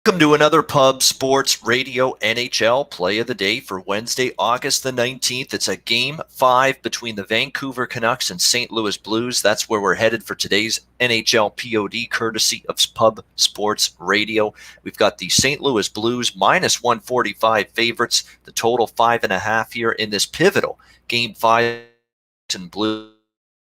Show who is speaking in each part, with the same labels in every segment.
Speaker 1: Welcome to another Pub Sports Radio NHL play of the day for Wednesday, August the 19th. It's a Game 5 between the Vancouver Canucks and St. Louis Blues. That's where we're headed for today's NHL POD, courtesy of Pub Sports Radio. We've got the St. Louis Blues minus 145 favorites, the total 5.5 here in this pivotal Game 5 and Blues.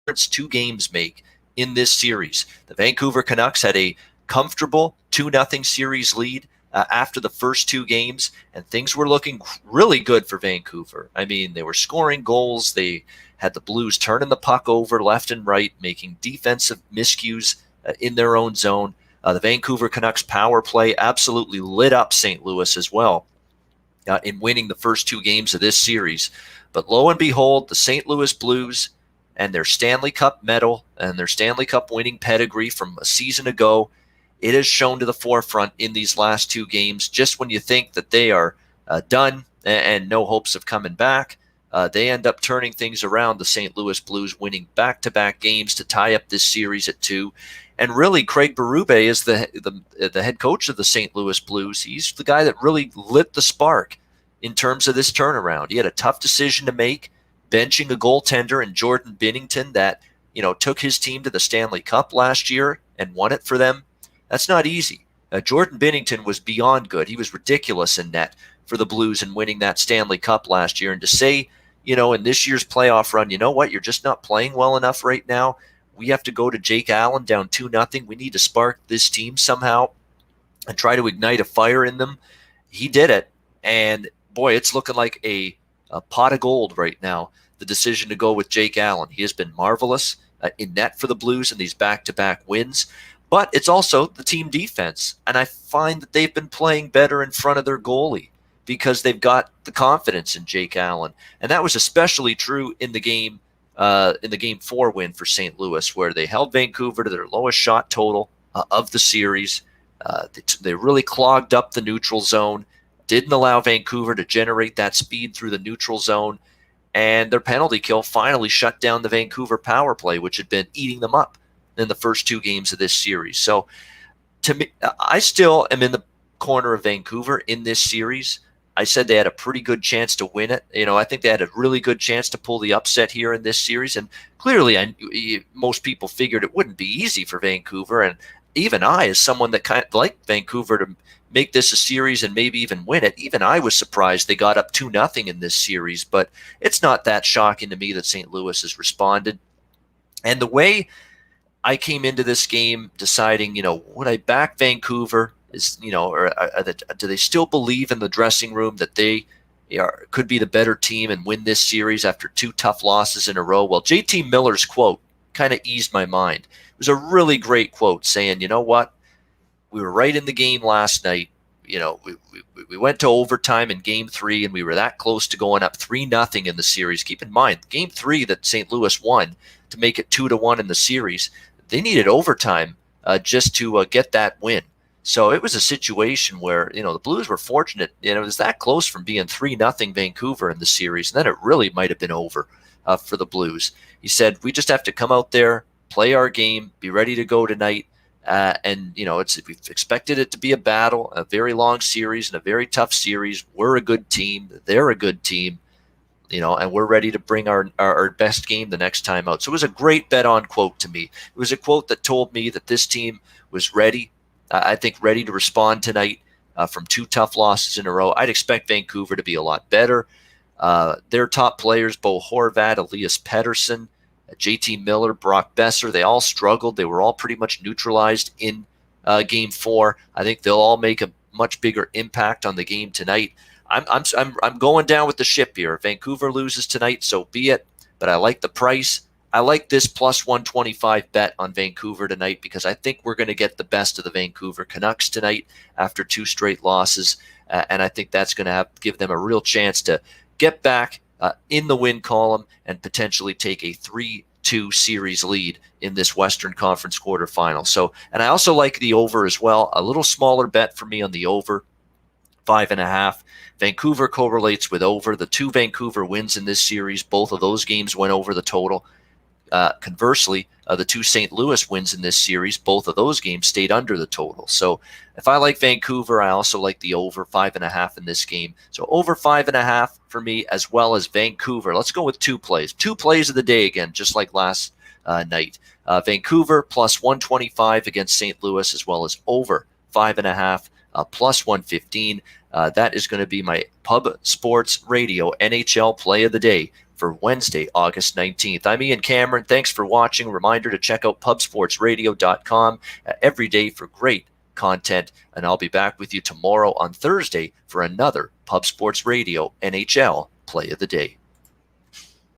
Speaker 1: It's 2 games make in this series. The Vancouver Canucks had a comfortable 2-0 series lead after the first 2 games, and things were looking really good for Vancouver. I mean, they were scoring goals. They had the Blues turning the puck over left and right, making defensive miscues in their own zone. The Vancouver Canucks power play absolutely lit up St. Louis as well in winning the first 2 games of this series. But lo and behold, the St. Louis Blues and their Stanley Cup medal and their Stanley Cup winning pedigree from a season ago, it has shown to the forefront in these last 2 games. Just when you think that they are done and no hopes of coming back, they end up turning things around. The St. Louis Blues winning back-to-back games to tie up this series at 2. And really, Craig Berube is the head coach of the St. Louis Blues. He's the guy that really lit the spark in terms of this turnaround. He had a tough decision to make, benching a goaltender in Jordan Binnington that took his team to the Stanley Cup last year and won it for them. That's not easy. Jordan Binnington was beyond good. He was ridiculous in net for the Blues in winning that Stanley Cup last year. And to say, in this year's playoff run, you know what, you're just not playing well enough right now. We have to go to Jake Allen down 2-0. We need to spark this team somehow and try to ignite a fire in them. He did it. And boy, it's looking like a pot of gold right now, the decision to go with Jake Allen. He has been marvelous in net for the Blues in these back-to-back wins. But it's also the team defense. And I find that they've been playing better in front of their goalie because they've got the confidence in Jake Allen. And that was especially true in the Game 4 win for St. Louis, where they held Vancouver to their lowest shot total of the series. They really clogged up the neutral zone, didn't allow Vancouver to generate that speed through the neutral zone. And their penalty kill finally shut down the Vancouver power play, which had been eating them up in the first 2 games of this series. So to me, I still am in the corner of Vancouver in this series. I said they had a pretty good chance to win it. I think they had a really good chance to pull the upset here in this series. And clearly, most people figured it wouldn't be easy for Vancouver. And even I, as someone that kind of liked Vancouver to make this a series and maybe even win it, even I was surprised they got up 2-0 in this series. But it's not that shocking to me that St. Louis has responded. And the way I came into this game deciding, would I back Vancouver? Or do they still believe in the dressing room that they could be the better team and win this series after 2 tough losses in a row? Well, JT Miller's quote kind of eased my mind. It was a really great quote saying, you know what? We were right in the game last night. We went to overtime in Game 3, and we were that close to going up 3-0 in the series. Keep in mind, Game 3 that St. Louis won to make it 2-1 in the series, they needed overtime just to get that win. So it was a situation where, the Blues were fortunate. It was that close from being 3-0 Vancouver in the series. And then it really might have been over for the Blues. He said, we just have to come out there, play our game, be ready to go tonight. We've expected it to be a battle, a very long series and a very tough series. We're a good team. They're a good team. And we're ready to bring our best game the next time out. So it was a great bet-on quote to me. It was a quote that told me that this team was ready, I think ready to respond tonight from 2 tough losses in a row. I'd expect Vancouver to be a lot better. Their top players, Bo Horvat, Elias Pettersson, JT Miller, Brock Besser, they all struggled. They were all pretty much neutralized in Game 4. I think they'll all make a much bigger impact on the game tonight. I'm going down with the ship here. If Vancouver loses tonight, so be it. But I like the price. I like this plus 125 bet on Vancouver tonight because I think we're going to get the best of the Vancouver Canucks tonight after 2 straight losses. And I think that's going to give them a real chance to get back in the win column and potentially take a 3-2 series lead in this Western Conference quarterfinal. So, and I also like the over as well. A little smaller bet for me on the over, 5.5. Vancouver correlates with over. The 2 Vancouver wins in this series, both of those games went over the total. Conversely, the two St. Louis wins in this series, both of those games stayed under the total. So if I like Vancouver, I also like the over 5.5 in this game. So over 5.5 for me, as well as Vancouver. Let's go with two plays. Two plays of the day again, just like last night. Vancouver plus 125 against St. Louis, as well as over 5.5 plus 115. That is going to be my Pub Sports Radio NHL play of the day for Wednesday, August 19th. I'm Ian Cameron. Thanks for watching. Reminder to check out pubsportsradio.com every day for great content. And I'll be back with you tomorrow on Thursday for another Pub Sports Radio NHL play of the day.